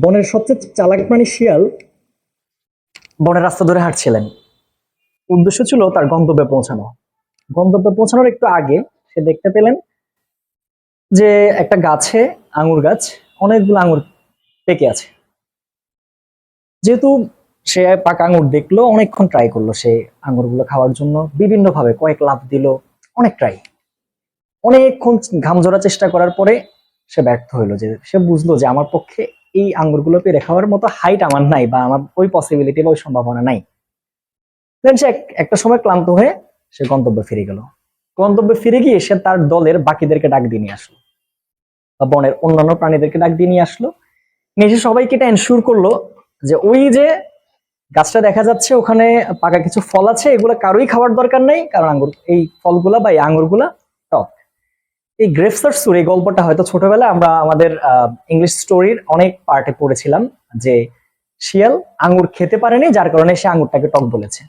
বনের সবচেয়ে চালাক প্রাণী শিয়াল বনের রাস্তা ধরে হাঁটছিলেন। উদ্দেশ্য ছিল তার গন্তব্যে পৌঁছানো। গন্তব্যে পৌঁছানোর একটু আগে সে দেখতে পেলেন যে একটা গাছে, আঙুর গাছ, অনেকগুলো আঙুর পেকে আছে। যেহেতু সে পাকা আঙুর দেখলো, অনেকক্ষণ ট্রাই করলো সে আঙুরগুলো খাওয়ার জন্য, বিভিন্ন ভাবে কয়েক লাফ দিল, অনেক ট্রাই, অনেকক্ষণ ঘাম ঝরা চেষ্টা করার পরে সে ব্যর্থ হইলো। যে সে বুঝলো যে আমার পক্ষে এই আঙ্গুরগুলো পেরে খাওয়ার মতো হাইট আমার নাই, বা আমার ওই পসিবিলিটি বা ওই সম্ভাবনা নাই। দেন সে একটা সময় ক্লান্ত হয়ে সে গন্তব্যে ফিরে গেল। গন্তব্যে ফিরে গিয়ে সে তার দলের বাকিদেরকে ডাক দিয়ে নিয়ে আসলো, বা বনের অন্যান্য প্রাণীদেরকে ডাক দিয়ে নিয়ে আসলো। নিয়ে এসে সবাইকে এটা এনশিওর করলো যে ওই যে গাছটা দেখা যাচ্ছে ওখানে পাকা কিছু ফল আছে, এগুলো কারোই খাওয়ার দরকার নেই, কারণ আঙ্গুর এই ফলগুলা বা এই আঙ্গুরগুলা টক। এই গ্রেপস আর সুর, এই গল্পটা হয়তো ছোটবেলায় আমরা আমাদের ইংলিশ স্টোরির অনেক পার্টে পড়েছিলাম, যে শিয়াল আঙ্গুর খেতে পারেনি, যার কারণে সে আঙ্গুরটাকে টক বলেছে।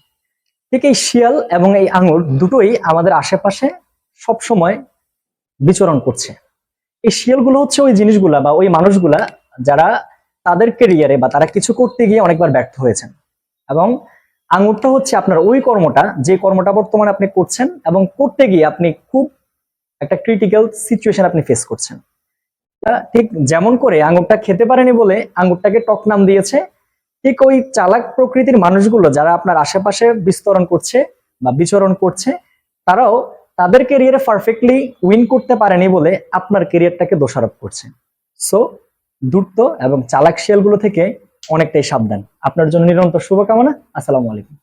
ঠিক এই শিয়াল এবং এই আঙ্গুর দুটোই আমাদের আশেপাশে সব সময় বিচরণ করছে। এই শিয়ালগুলো হচ্ছে ওই জিনিসগুলা বা ওই মানুষগুলা যারা তাদের ক্যারিয়ারে বা তারা কিছু করতে গিয়ে অনেকবার ব্যর্থ হয়েছেন, এবং আঙ্গুরটা হচ্ছে আপনার ওই কর্মটা, যে কর্মটা বর্তমানে আপনি করছেন এবং করতে গিয়ে আপনি খুব একটা ক্রিটিক্যাল সিচুয়েশন আপনি ফেস করছেন। ঠিক যেমন করে আঙ্গুরটা খেতে পারেনি বলে আঙ্গুরটাকে টক নাম দিয়েছে, ঠিক ওই চালাক প্রকৃতির মানুষগুলো যারা আপনার আশেপাশে বিস্তরণ করছে বা বিচরণ করছে, তারাও তাদের ক্যারিয়ারে পারফেক্টলি উইন করতে পারেনি বলে আপনার ক্যারিয়ারটাকে দোষারোপ করছে। সো ধূর্ত এবং চালাক শিয়ালগুলো থেকে অনেকটাই সাবধান। আপনার জন্য নিরন্তর শুভকামনা। আসসালামু আলাইকুম।